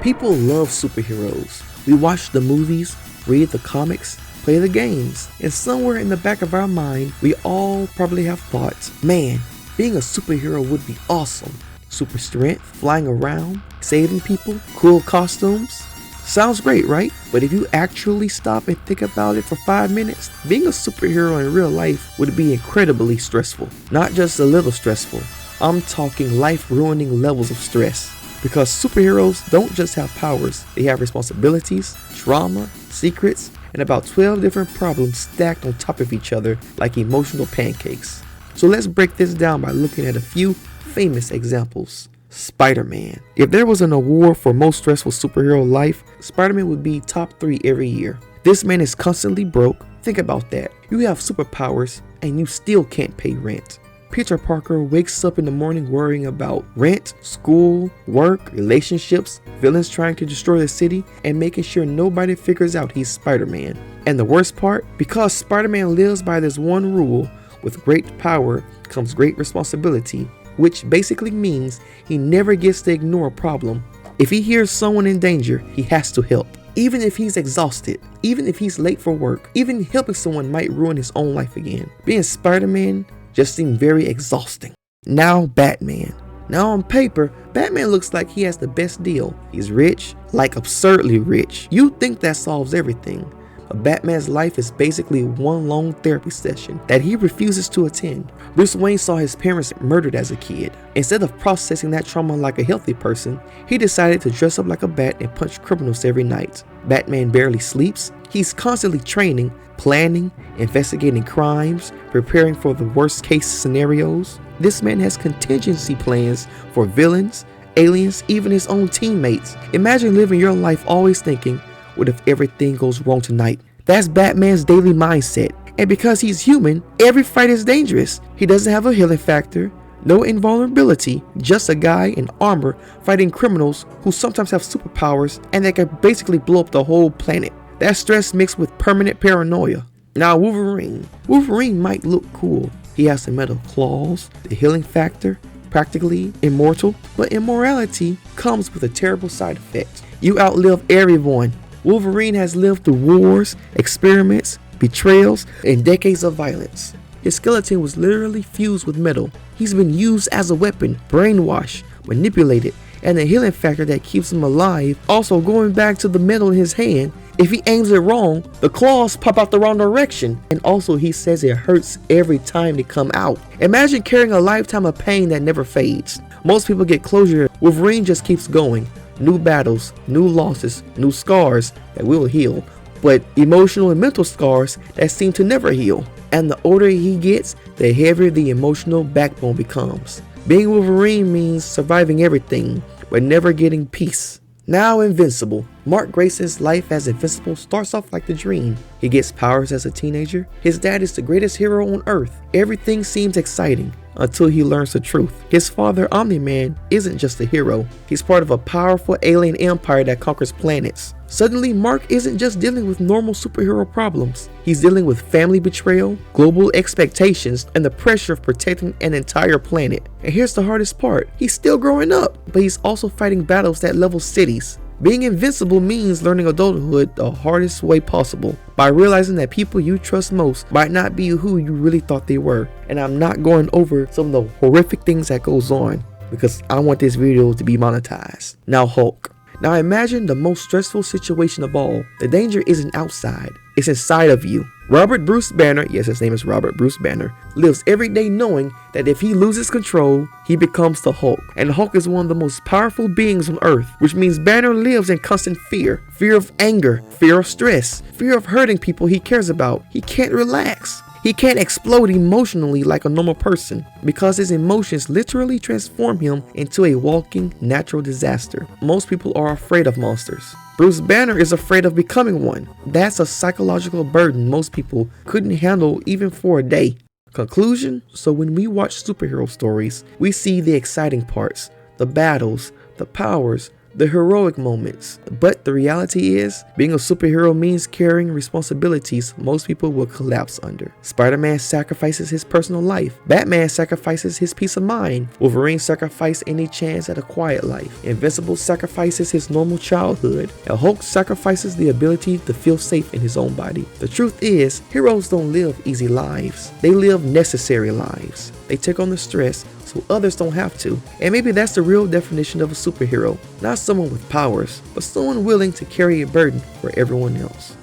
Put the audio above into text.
People love superheroes. We watch the movies, read the comics, play the games, and somewhere in the back of our mind, we all probably have thought, man, being a superhero would be awesome. Super strength, flying around, saving people, cool costumes. Sounds great, right? But if you actually stop and think about it for 5 minutes, being a superhero in real life would be incredibly stressful. Not just a little stressful. I'm talking life-ruining levels of stress. Because superheroes don't just have powers, they have responsibilities, trauma, secrets, and about 12 different problems stacked on top of each other like emotional pancakes. So let's break this down by looking at a few famous examples. Spider-Man. If there was an award for most stressful superhero life, Spider-Man would be top 3 every year. This man is constantly broke. Think about that. You have superpowers and you still can't pay rent. Peter Parker wakes up in the morning worrying about rent, school, work, relationships, villains trying to destroy the city, and making sure nobody figures out he's Spider-Man. And the worst part, because Spider-Man lives by this one rule, with great power comes great responsibility, which basically means he never gets to ignore a problem. If he hears someone in danger, he has to help. Even if he's exhausted, even if he's late for work, even helping someone might ruin his own life again. Being Spider-Man just seemed very exhausting. Now Batman. Now on paper, Batman looks like he has the best deal. He's rich, like absurdly rich. You'd think that solves everything. But Batman's life is basically one long therapy session that he refuses to attend. Bruce Wayne saw his parents murdered as a kid. Instead of processing that trauma like a healthy person, he decided to dress up like a bat and punch criminals every night. Batman barely sleeps. He's constantly training, planning, investigating crimes, preparing for the worst case scenarios. This man has contingency plans for villains, aliens, even his own teammates. Imagine living your life always thinking, what if everything goes wrong tonight? That's Batman's daily mindset. And because he's human, every fight is dangerous. He doesn't have a healing factor, no invulnerability, just a guy in armor fighting criminals who sometimes have superpowers and they can basically blow up the whole planet. That stress mixed with permanent paranoia. Now Wolverine. Wolverine might look cool. He has the metal claws, the healing factor, practically immortal, but immorality comes with a terrible side effect. You outlive everyone. Wolverine has lived through wars, experiments, betrayals, and decades of violence. His skeleton was literally fused with metal. He's been used as a weapon, brainwashed, manipulated, and the healing factor that keeps him alive. Also, going back to the metal in his hand, if he aims it wrong, the claws pop out the wrong direction. And also, he says it hurts every time they come out. Imagine carrying a lifetime of pain that never fades. Most people get closure. Wolverine just keeps going. New battles, new losses, new scars that will heal, but emotional and mental scars that seem to never heal. And the older he gets, the heavier the emotional backbone becomes. Being Wolverine means surviving everything, but never getting peace. Now Invincible. Mark Grayson's life as Invincible starts off like the dream. He gets powers as a teenager. His dad is the greatest hero on earth. Everything seems exciting until he learns the truth. His father, Omni-Man, isn't just a hero. He's part of a powerful alien empire that conquers planets. Suddenly, Mark isn't just dealing with normal superhero problems. He's dealing with family betrayal, global expectations, and the pressure of protecting an entire planet. And here's the hardest part. He's still growing up, but he's also fighting battles that level cities. Being invincible means learning adulthood the hardest way possible, by realizing that people you trust most might not be who you really thought they were. And I'm not going over some of the horrific things that goes on, because I want this video to be monetized. Now Hulk. Now imagine the most stressful situation of all. The danger isn't outside, it's inside of you. Robert Bruce Banner, yes, his name is Robert Bruce Banner, lives every day knowing that if he loses control, he becomes the Hulk. And the Hulk is one of the most powerful beings on Earth, which means Banner lives in constant fear. Fear of anger, fear of stress, fear of hurting people he cares about. He can't relax. He can't explode emotionally like a normal person because his emotions literally transform him into a walking natural disaster. Most people are afraid of monsters. Bruce Banner is afraid of becoming one. That's a psychological burden most people couldn't handle even for a day. Conclusion? So when we watch superhero stories, we see the exciting parts, the battles, the powers, the heroic moments. But the reality is, being a superhero means carrying responsibilities most people will collapse under. Spider-Man sacrifices his personal life. Batman sacrifices his peace of mind. Wolverine sacrificed any chance at a quiet life. Invincible sacrifices his normal childhood. And Hulk sacrifices the ability to feel safe in his own body. The truth is, heroes don't live easy lives. They live necessary lives. They take on the stress so others don't have to. And maybe that's the real definition of a superhero. Not someone with powers, but someone willing to carry a burden for everyone else.